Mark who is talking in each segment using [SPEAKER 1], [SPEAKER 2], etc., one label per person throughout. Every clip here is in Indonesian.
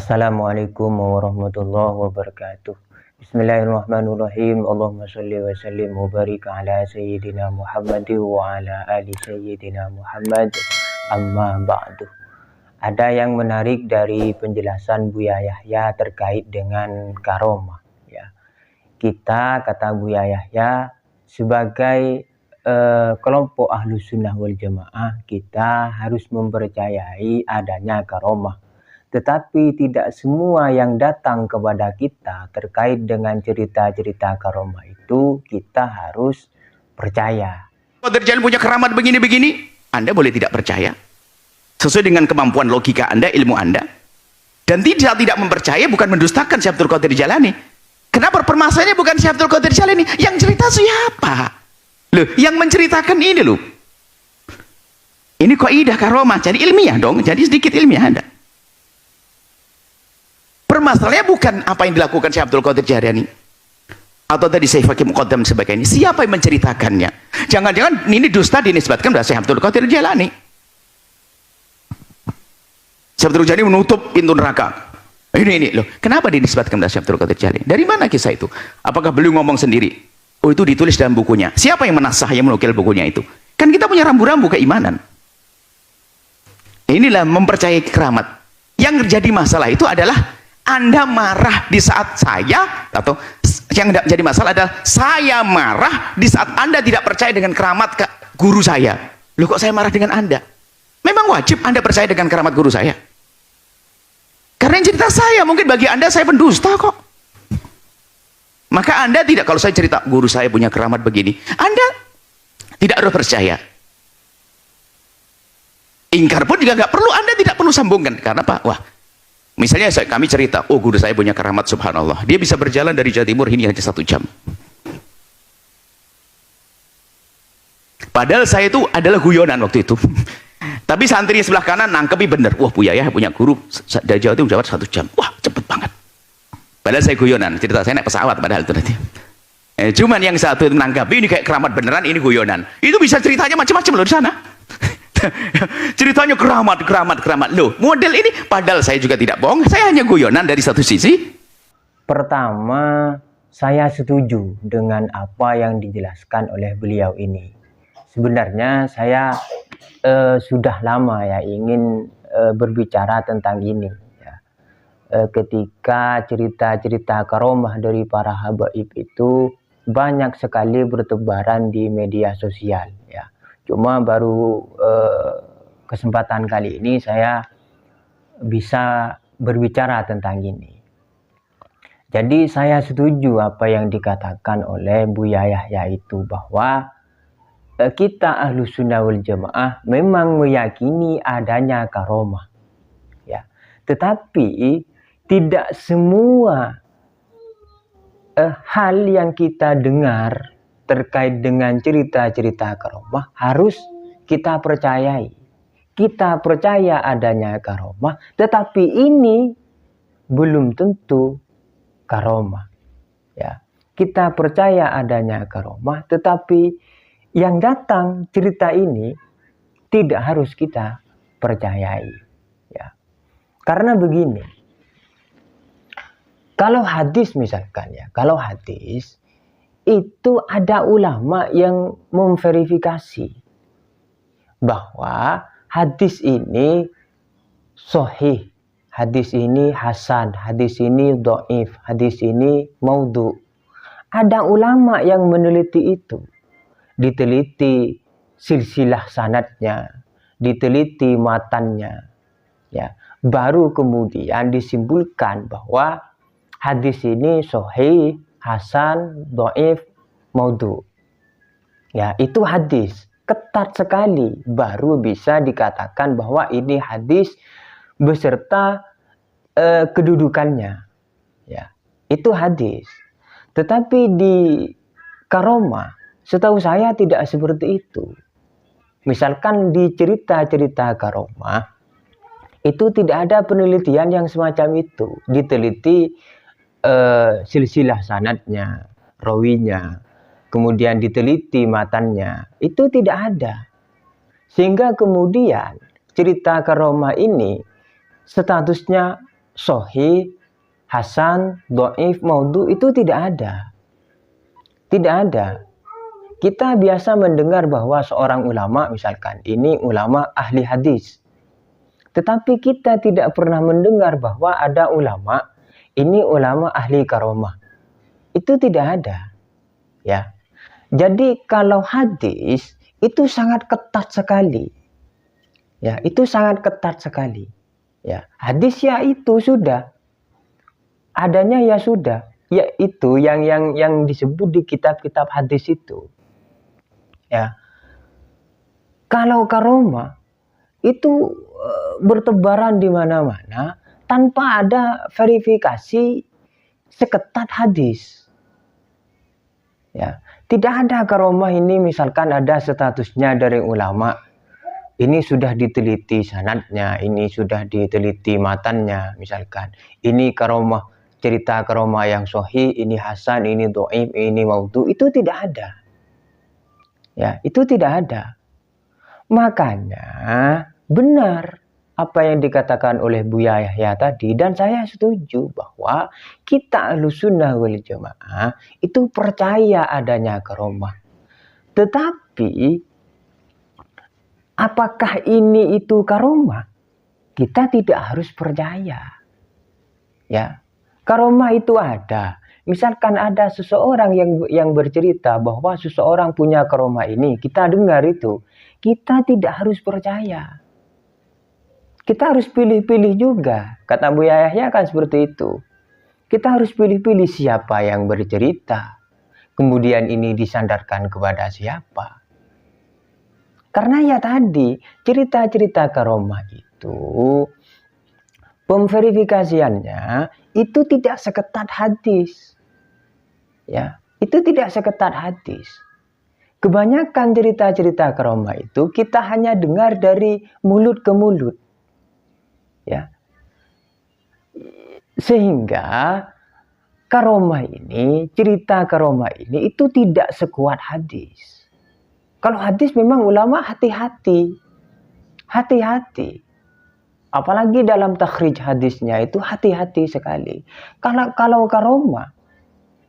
[SPEAKER 1] Assalamualaikum warahmatullahi wabarakatuh. Bismillahirrahmanirrahim. Allahumma sholli wa sallim wa barik ala sayyidina Muhammad wa ala ali sayyidina Muhammad. Amma ba'du. Ada yang menarik dari penjelasan Buya Yahya terkait dengan karomah, ya. Kita, kata Buya Yahya, sebagai kelompok Ahlus Sunnah wal Jamaah, kita harus mempercayai adanya karomah. Tetapi tidak semua yang datang kepada kita terkait dengan cerita-cerita karomah itu kita harus percaya.
[SPEAKER 2] Kalau Dajjal punya keramat begini-begini, Anda boleh tidak percaya. Sesuai dengan kemampuan logika Anda, ilmu Anda. Dan tidak mempercaya bukan mendustakan Syekh Abdul Qadir Jalani. Kenapa permasalahannya bukan Syekh Abdul Qadir Jalani? Yang cerita siapa? Loh, yang menceritakan ini loh. Ini kaidah karomah, jadi ilmiah dong, jadi sedikit ilmiah Anda. Permasalahannya bukan apa yang dilakukan Syekh Abdul Qadir Jalani atau tadi Syekh Fakih Muqaddam sebagainya. Siapa yang menceritakannya? Jangan-jangan ini dusta dinisbatkan pada Syekh Abdul Qadir Jalani. Syekh Abdul Jalani menutup pintu neraka. Ini loh. Kenapa dinisbatkan pada Syekh Abdul Qadir Jalani? Dari mana kisah itu? Apakah beliau ngomong sendiri? Oh, itu ditulis dalam bukunya. Siapa yang menasah, yang menukil bukunya itu? Kan kita punya rambu-rambu keimanan. Inilah mempercayai keramat. Yang terjadi masalah itu adalah Anda marah di saat saya, atau yang jadi masalah adalah saya marah di saat Anda tidak percaya dengan keramat guru saya. Loh, kok saya marah dengan Anda? Memang wajib Anda percaya dengan keramat guru saya? Karena yang cerita saya, mungkin bagi Anda saya pendusta kok. Maka Anda tidak, kalau saya cerita guru saya punya keramat begini, Anda tidak harus percaya. Ingkar pun juga nggak perlu, Anda tidak perlu sambungkan. Karena apa? Wah, misalnya kami cerita, oh guru saya punya keramat, subhanallah. Dia bisa berjalan dari Jawa Timur ini hanya 1 jam. Padahal saya itu adalah guyonan waktu itu. Tapi santri sebelah kanan nangkepi bener. Wah, Buya ya punya guru dari Jawa Timur jalan 1 jam. Wah, cepet banget. Padahal saya guyonan. Cerita saya naik pesawat padahal itu nanti. Cuman yang satu itu nangkepi ini kayak keramat beneran, ini guyonan. Itu bisa ceritanya macam-macam loh di sana. Ceritanya keramat loh, model ini padahal saya juga tidak bohong, saya hanya guyonan dari satu sisi.
[SPEAKER 1] Pertama, saya setuju dengan apa yang dijelaskan oleh beliau ini. Sebenarnya saya sudah lama ya ingin berbicara tentang ini ya. Ketika cerita-cerita karomah dari para habaib itu banyak sekali bertebaran di media sosial ya. Cuma baru kesempatan kali ini saya bisa berbicara tentang ini. Jadi saya setuju apa yang dikatakan oleh Buya Yahya itu, bahwa kita Ahlus Sunnah wal Jamaah memang meyakini adanya karomah. Ya. Tetapi tidak semua hal yang kita dengar terkait dengan cerita-cerita karomah harus kita percayai. Kita percaya adanya karomah, tetapi ini belum tentu karomah. Ya, kita percaya adanya karomah, tetapi yang datang cerita ini tidak harus kita percayai. Ya, karena begini, kalau hadis misalkan ya, kalau hadis itu ada ulama yang memverifikasi bahwa hadis ini sahih, hadis ini hasan, hadis ini dhaif, hadis ini maudhu. Ada ulama yang meneliti itu, diteliti silsilah sanadnya, diteliti matannya, ya, baru kemudian disimpulkan bahwa hadis ini sahih, hasan, dhaif, maudhu. Ya, itu hadis ketat sekali, baru bisa dikatakan bahwa ini hadis beserta kedudukannya. Ya, itu hadis. Tetapi di karomah, setahu saya tidak seperti itu. Misalkan di cerita-cerita karomah itu tidak ada penelitian yang semacam itu. Diteliti silsilah sanadnya, rawinya, kemudian diteliti matannya, itu tidak ada. Sehingga kemudian cerita karomah ini statusnya sahih, hasan, dhaif, maudhu itu tidak ada. Tidak ada. Kita biasa mendengar bahwa seorang ulama, misalkan ini ulama ahli hadis. Tetapi kita tidak pernah mendengar bahwa ada ulama, ini ulama ahli karomah. Itu tidak ada. Ya. Jadi kalau hadis itu sangat ketat sekali. Ya, itu sangat ketat sekali. Ya, hadis ya itu sudah. Adanya ya sudah. Ya itu yang disebut di kitab-kitab hadis itu. Ya. Kalau karomah itu bertebaran di mana-mana tanpa ada verifikasi seketat hadis. Ya, tidak ada karomah ini misalkan ada statusnya dari ulama. Ini sudah diteliti sanadnya, ini sudah diteliti matannya misalkan. Ini karomah, cerita karomah yang sahih, ini hasan, ini dhaif, ini maudhu, itu tidak ada. Ya, itu tidak ada. Makanya benar apa yang dikatakan oleh Buya Yahya tadi, dan saya setuju bahwa kita Ahlussunnah wal Jamaah itu percaya adanya karomah. Tetapi apakah ini itu karomah? Kita tidak harus percaya. Ya, karomah itu ada. Misalkan ada seseorang yang bercerita bahwa seseorang punya karomah ini, kita dengar itu, kita tidak harus percaya. Kita harus pilih-pilih juga. Kata Buya Yahya kan seperti itu. Kita harus pilih-pilih siapa yang bercerita. Kemudian ini disandarkan kepada siapa. Karena ya tadi, cerita-cerita karomah itu, pemverifikasiannya itu tidak seketat hadis. Ya, itu tidak seketat hadis. Kebanyakan cerita-cerita karomah itu kita hanya dengar dari mulut ke mulut. Ya. Sehingga karomah ini, cerita karomah ini itu tidak sekuat hadis. Kalau hadis memang ulama hati-hati. Hati-hati. Apalagi dalam takhrij hadisnya itu hati-hati sekali. Kalau karomah,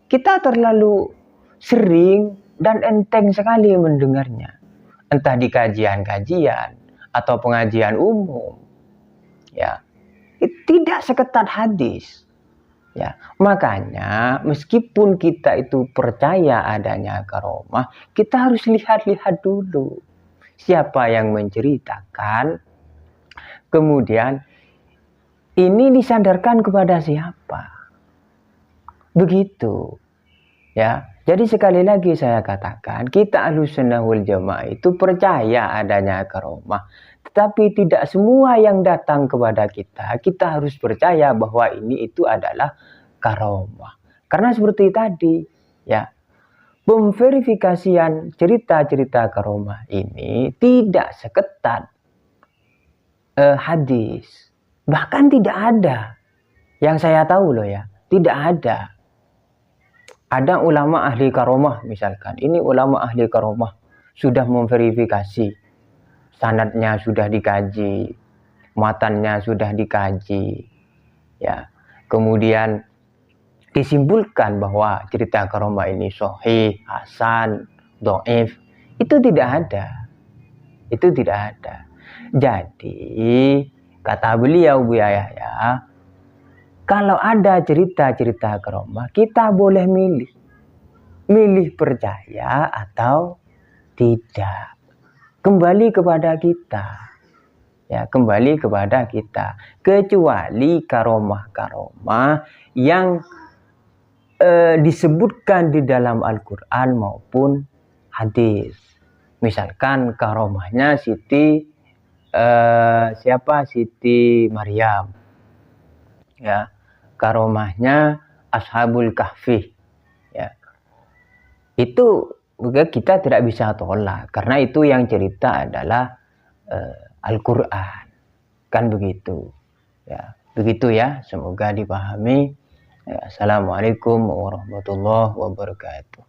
[SPEAKER 1] kita terlalu sering dan enteng sekali mendengarnya. Entah di kajian-kajian atau pengajian umum. Ya, tidak seketat hadis. Ya, makanya meskipun kita itu percaya adanya karomah, kita harus lihat-lihat dulu siapa yang menceritakan. Kemudian ini disandarkan kepada siapa. Begitu. Ya. Jadi sekali lagi saya katakan, kita Ahlussunnah wal Jamaah itu percaya adanya karomah. Tetapi tidak semua yang datang kepada kita, kita harus percaya bahwa ini itu adalah karomah. Karena seperti tadi, ya, pemverifikasian cerita-cerita karomah ini tidak seketat hadis. Bahkan tidak ada. Yang saya tahu loh ya, tidak ada. Ada ulama ahli karomah misalkan. Ini ulama ahli karomah sudah memverifikasi. Sanadnya sudah dikaji, matannya sudah dikaji, ya. Kemudian disimpulkan bahwa cerita karomah ini sahih, hasan, dhaif, itu tidak ada. Itu tidak ada. Jadi kata beliau Buya Yahya, kalau ada cerita-cerita karomah, kita boleh milih percaya atau tidak. Kembali kepada kita. Ya, kembali kepada kita. Kecuali karomah-karomah yang disebutkan di dalam Al-Quran maupun hadis. Misalkan karomahnya Siti Siti Maryam. Ya, karomahnya Ashabul Kahfi. Ya. Itu kita tidak bisa tolak karena itu yang cerita adalah Al-Quran, kan begitu ya, begitu ya, semoga dipahami. Ya, Assalamualaikum warahmatullahi wabarakatuh.